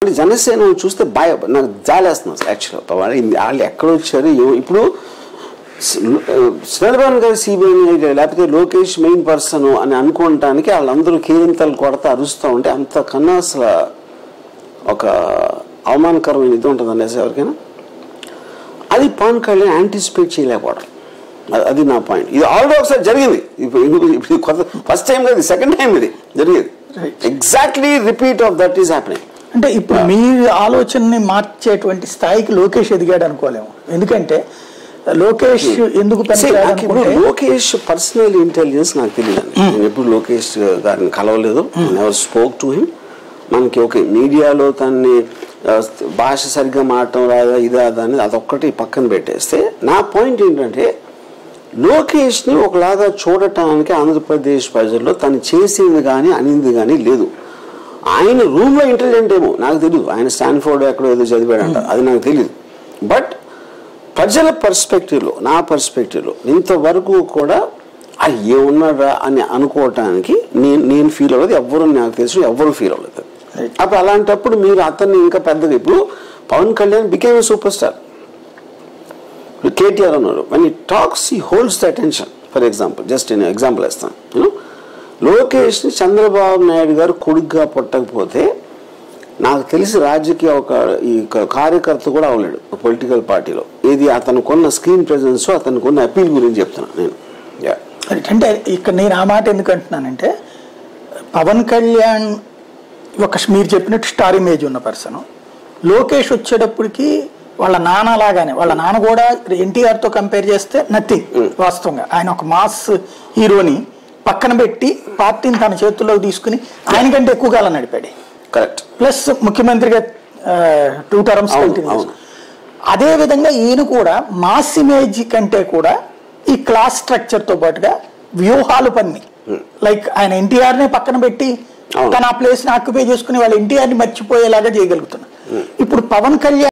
అంటే జనసేన చూస్తే నాకు జాలేస్తుంది యాక్చువల్గా. వాళ్ళు ఎక్కడ వచ్చారు ఇప్పుడు చంద్రబాబు గారు సిబిఐ లేకపోతే లోకేష్ మెయిన్ పర్సన్ అని అనుకోవటానికి వాళ్ళందరూ కేరింతలు కొడతా అరుస్తూ ఉంటే అంతకన్నా అసలు ఒక అవమానకరమైన ఇది ఉంటుందండి అసలు ఎవరికైనా. అది పవన్ కళ్యాణ్ యాంటిసిపేట్ చేయలేకపోవడం, అది నా పాయింట్. ఇది ఆల్రెడీ ఒకసారి జరిగింది, ఇప్పుడు కొత్త ఫస్ట్ టైం కాదు, సెకండ్ టైం ఇది జరిగేది. Exactly repeat of that is happening. అంటే ఇప్పుడు మీ ఆలోచనని మార్చేటువంటి స్థాయికి లోకేష్ ఎదిగాడు అనుకోలేము. ఎందుకంటే లోకేష్ ఎందుకు లోకేష్ పర్సనల్ ఇంటెలిజెన్స్ నాకు తెలియదండి. నేను ఎప్పుడు లోకేష్ గారిని కలవలేదు, నెవర్ స్పోక్ టు హిమ్. మనకి ఓకే మీడియాలో తన్ని భాష సరిగ్గా మాట్లాడటం రాదా ఇదా అనేది అదొక్కటి పక్కన పెట్టేస్తే, నా పాయింట్ ఏంటంటే లోకేష్ని ఒకలాగా చూడటానికి ఆంధ్రప్రదేశ్ ప్రజల్లో తను చేసింది కానీ అనింది కానీ లేదు. ఆయన రూమ్లో ఇంటెలిజెంట్ ఏమో నాకు తెలియదు, ఆయన స్టాన్ఫోర్డ్ ఎక్కడో ఏదో చదివాడంట, అది నాకు తెలియదు. బట్ ప్రజల పర్స్పెక్టివ్లో, నా పర్స్పెక్టివ్లో ఇంతవరకు కూడా అది ఏమున్నాడా అని అనుకోవటానికి నేను ఫీల్ అవ్వదు, ఎవ్వరు నాకు తెలుసు ఎవ్వరు ఫీల్ అవ్వలేదు. అప్పుడు అలాంటప్పుడు మీరు అతన్ని ఇంకా పెద్దగా, ఇప్పుడు Pawan Kalyan became a superstar. KTR అన్నారు, when he talks he holds the attention. For example just నేను ఎగ్జాంపుల్ ఇస్తాను. లోకేష్ని చంద్రబాబు నాయుడు గారు కొడుగ్గా పుట్టకపోతే నాకు తెలిసి రాజకీయ ఒక ఈ కార్యకర్త కూడా అవ్వలేడు పొలిటికల్ పార్టీలో. ఇది అతనుకున్న స్క్రీన్ ప్రెజెన్స్, అతనుకున్న అపీల్ గురించి చెప్తున్నాను నేను. అంటే ఇక్కడ నేను ఆ మాట ఎందుకు అంటున్నానంటే, పవన్ కళ్యాణ్ ఒక మీరు చెప్పినట్టు స్టార్ ఇమేజ్ ఉన్న పర్సన్, లోకేష్ వచ్చేటప్పటికి వాళ్ళ నాన్న లాగానే, వాళ్ళ నాన్న కూడా ఎన్టీఆర్తో కంపేర్ చేస్తే నథింగ్. వాస్తవంగా ఆయన ఒక మాస్ హీరోని పక్కన పెట్టి పార్టీని తన చేతుల్లోకి తీసుకుని ఆయనకంటే ఎక్కువ కాలం నడిపాడు. కరెక్ట్. ప్లస్ ముఖ్యమంత్రిగా 2 టర్మ్స్ కంటిన్యూస్. అదే విధంగా ఈయన కూడా మాస్ ఇమేజ్ కంటే కూడా ఈ క్లాస్ స్ట్రక్చర్తో పాటుగా వ్యూహాలు పన్ని, లైక్ ఆయన ఎన్టీఆర్నే పక్కన పెట్టి తన ఆ ప్లేస్ని ఆక్యుపై చేసుకుని వాళ్ళ ఎన్టీఆర్ని మర్చిపోయేలాగా చేయగలుగుతున్నారు. ఇప్పుడు పవన్ కళ్యాణ్